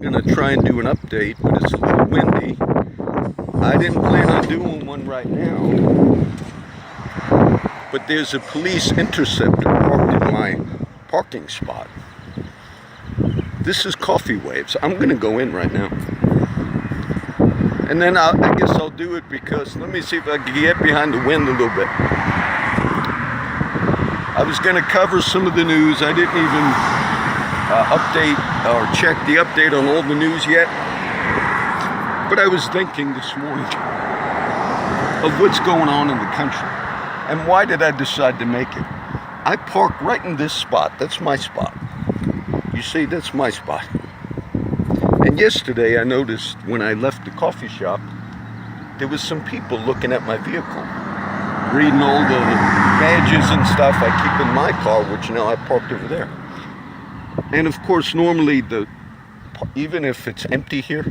Gonna try and do an update, but it's a little windy. I didn't plan on doing one right now, but there's a police interceptor parked in my parking spot. This is Coffee Waves. I'm gonna go in right now. And then I guess I'll do it because, let me see if I can get behind the wind a little bit. I was gonna cover some of the news. I didn't even update or check the update on all the news yet. But I was thinking this morning of what's going on in the country. And why did I decide to make it? I park right in this spot. That's my spot. You see, that's my spot. And yesterday I noticed when I left the coffee shop, there was some people looking at my vehicle, reading all the badges and stuff I keep in my car, which now I parked over there. And of course, normally, even if it's empty here,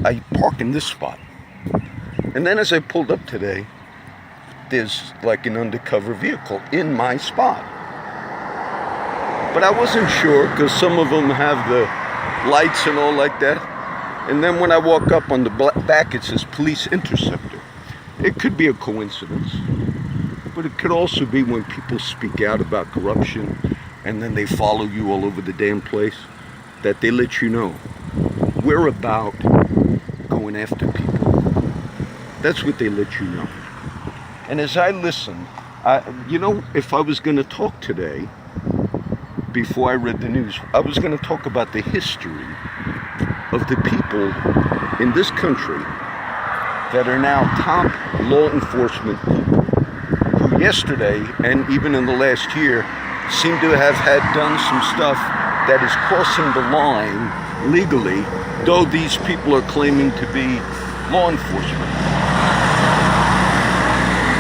I park in this spot. And then as I pulled up today, there's like an undercover vehicle in my spot. But I wasn't sure because some of them have the lights and all like that. And then when I walk up on the back, it says police interceptor. It could be a coincidence, but it could also be when people speak out about corruption and then they follow you all over the damn place, that they let you know we're about going after people. That's what they let you know. And as I listened, if I was going to talk today, before I read the news, I was going to talk about the history of the people in this country that are now top law enforcement people who yesterday and even in the last year seem to have had done some stuff that is crossing the line legally, though these people are claiming to be law enforcement.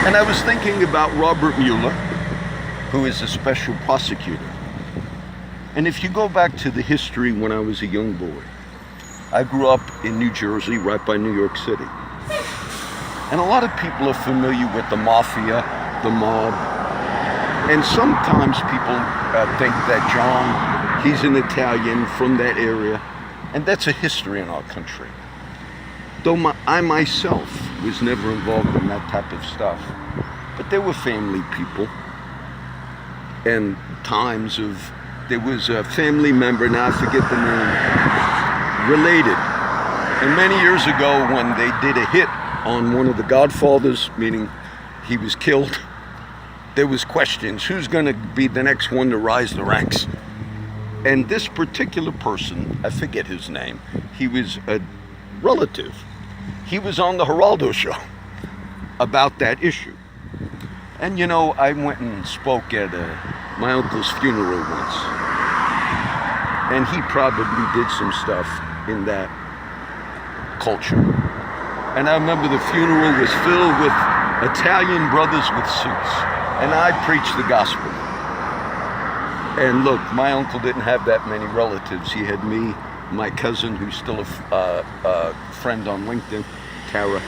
And I was thinking about Robert Mueller, who is a special prosecutor. And if you go back to the history when I was a young boy, I grew up in New Jersey, right by New York City. And a lot of people are familiar with the mafia, the mob. And sometimes people think that John, he's an Italian from that area. And that's a history in our country. Though I myself was never involved in that type of stuff. But there were family people. And times of, there was a family member, now I forget the name, related. And many years ago when they did a hit on one of the Godfathers, meaning he was killed, there was questions, who's going to be the next one to rise the ranks? And this particular person, I forget his name, he was a relative. He was on the Geraldo show about that issue. And I went and spoke at my uncle's funeral once. And he probably did some stuff in that culture. And I remember the funeral was filled with Italian brothers with suits. And I preached the gospel. And look, my uncle didn't have that many relatives. He had me, my cousin, who's still a friend on LinkedIn, Tara.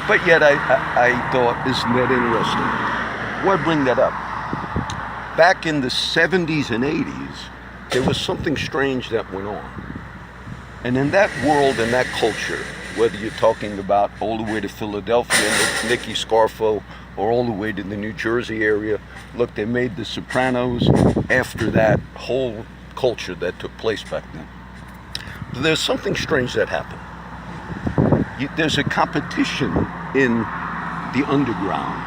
But yet I thought, isn't that interesting? Why bring that up? Back in the 70s and 80s, there was something strange that went on. And in that world and that culture, whether you're talking about all the way to Philadelphia, Nicky Scarfo, or all the way to the New Jersey area. Look, they made The Sopranos after that whole culture that took place back then. But there's something strange that happened. There's a competition in the underground,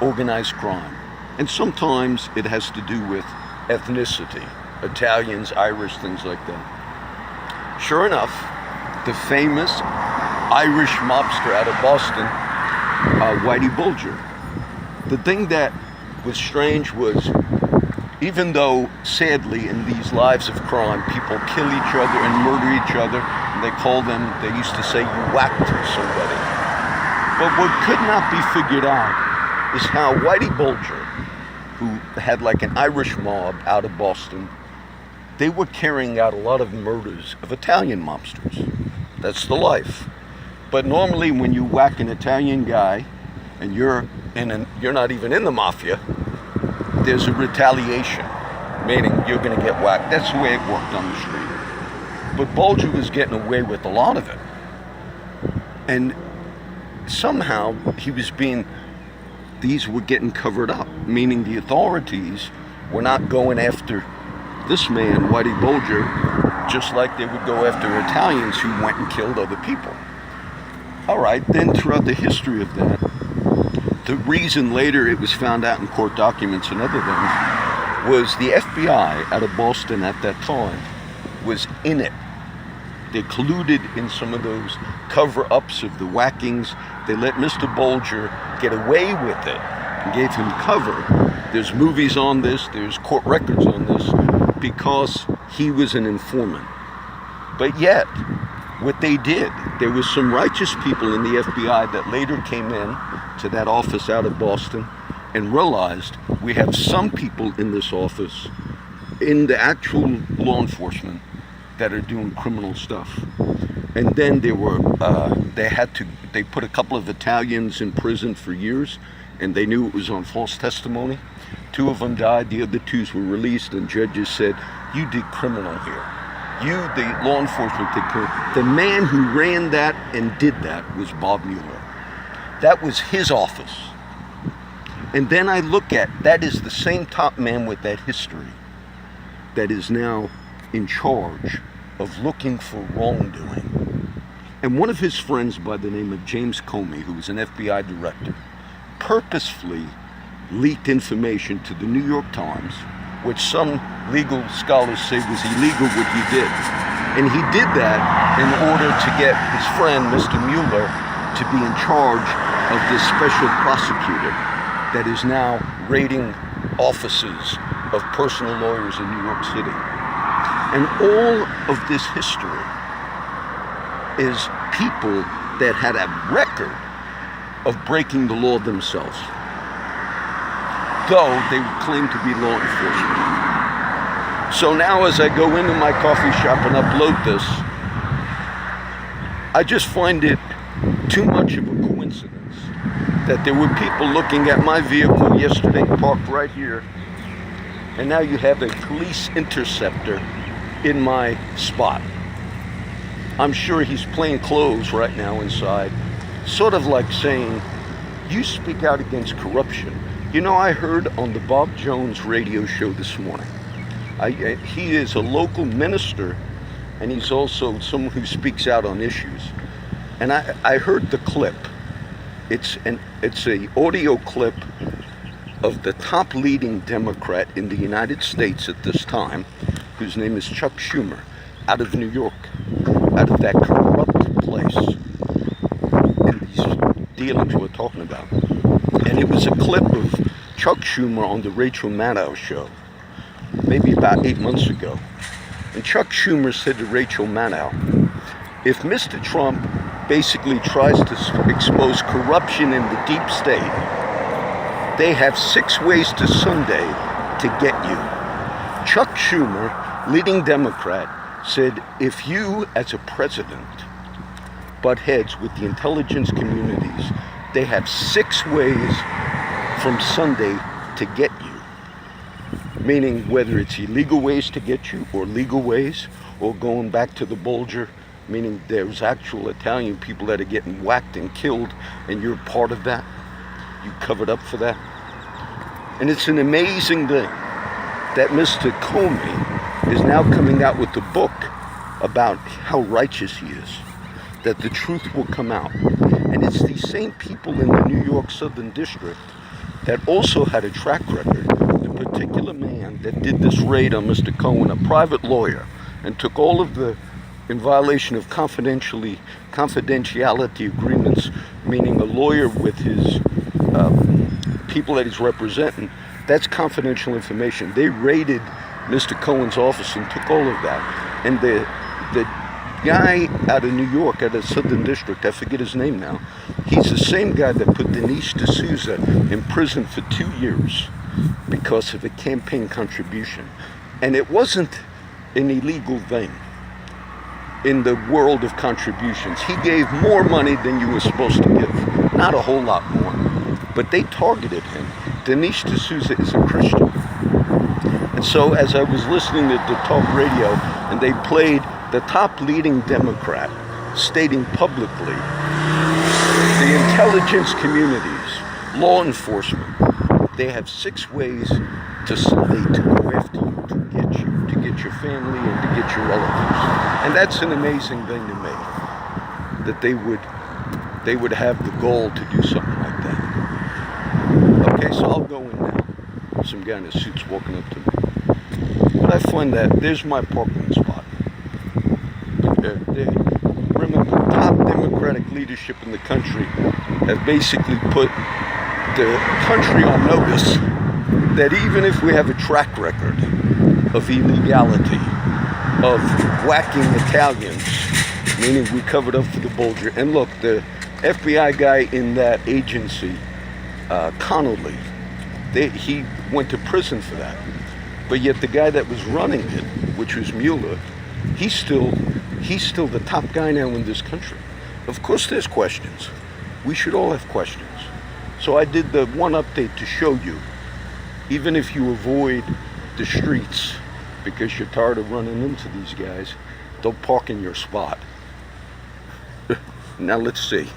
organized crime. And sometimes it has to do with ethnicity, Italians, Irish, things like that. Sure enough, the famous Irish mobster out of Boston, Whitey Bulger. The thing that was strange was, even though sadly in these lives of crime, people kill each other and murder each other, and they used to say you whacked somebody. But what could not be figured out is how Whitey Bulger, who had like an Irish mob out of Boston, they were carrying out a lot of murders of Italian mobsters. That's the life. But normally when you whack an Italian guy and you're not even in the mafia, there's a retaliation, meaning you're going to get whacked. That's the way it worked on the street. But Bulger was getting away with a lot of it. And somehow these were getting covered up, meaning the authorities were not going after this man, Whitey Bulger, just like they would go after Italians who went and killed other people. All right, then throughout the history of that, the reason later it was found out in court documents and other things was the FBI out of Boston at that time was in it. They colluded in some of those cover-ups of the whackings. They let Mr. Bulger get away with it and gave him cover. There's movies on this, there's court records on this, because he was an informant. But yet, what they did, there was some righteous people in the FBI that later came in to that office out of Boston and realized we have some people in this office, in the actual law enforcement, that are doing criminal stuff. And then they put a couple of Italians in prison for years, and they knew it was on false testimony. 2 of them died, the other 2 were released, and judges said, you did criminal here. You, the law enforcement, did criminal. The man who ran that and did that was Bob Mueller. That was his office. And then I look at, that is the same top man with that history that is now in charge of looking for wrongdoing. And one of his friends by the name of James Comey, who was an FBI director, purposefully leaked information to the New York Times, which some legal scholars say was illegal what he did. And he did that in order to get his friend, Mr. Mueller, to be in charge of this special prosecutor that is now raiding offices of personal lawyers in New York City. And all of this history is people that had a record of breaking the law themselves, though they claim to be law enforcement. So now as I go into my coffee shop and upload this, I just find it too much of a coincidence that there were people looking at my vehicle yesterday parked right here, and now you have a police interceptor in my spot. I'm sure he's plain clothes right now inside, sort of like saying, you speak out against corruption. You know, I heard on the Bob Jones radio show this morning, he is a local minister, and he's also someone who speaks out on issues. And I heard the clip. It's an audio clip of the top leading Democrat in the United States at this time, whose name is Chuck Schumer, out of New York, out of that corrupt place, and these dealings we're talking about. And it was a clip of Chuck Schumer on the Rachel Maddow show, maybe about 8 months ago. And Chuck Schumer said to Rachel Maddow, if Mr. Trump basically tries to expose corruption in the deep state, they have 6 ways to Sunday to get you. Chuck Schumer, leading Democrat, said if you as a president butt heads with the intelligence communities, they have 6 ways from Sunday to get you. Meaning whether it's illegal ways to get you or legal ways, or going back to the Bulger, meaning there's actual Italian people that are getting whacked and killed, and you're part of that. You covered up for that. And it's an amazing thing that Mr. Comey is now coming out with a book about how righteous he is, that the truth will come out. And it's these same people in the New York Southern District that also had a track record. The particular man that did this raid on Mr. Cohen, a private lawyer, and took all of the, in violation of confidentiality agreements, meaning a lawyer with his people that he's representing, that's confidential information. They raided Mr. Cohen's office and took all of that. And the guy out of New York, out of Southern District, I forget his name now, he's the same guy that put Dinesh D'Souza in prison for 2 years because of a campaign contribution. And it wasn't an illegal thing in the world of contributions. He gave more money than you were supposed to give, not a whole lot more. But they targeted him. Dinesh D'Souza is a Christian. And so as I was listening to the talk radio and they played the top leading Democrat stating publicly the intelligence communities, law enforcement, they have 6 ways to slay, to go after you, to get your family and to get your relatives. And that's an amazing thing to me, that they would have the goal to do something like that. Okay, so I'll go in now. Some guy in a suit's walking up to me. But I find that there's my parking spot. Remember, top Democratic leadership in the country have basically put the country on notice that even if we have a track record of illegality, of whacking Italians, meaning we covered up for the Bulger. And look, the FBI guy in that agency, Connolly, he went to prison for that. But yet the guy that was running it, which was Mueller, he's still the top guy now in this country. Of course there's questions. We should all have questions. So I did the one update to show you, even if you avoid the streets because you're tired of running into these guys, don't park in your spot. Now let's see.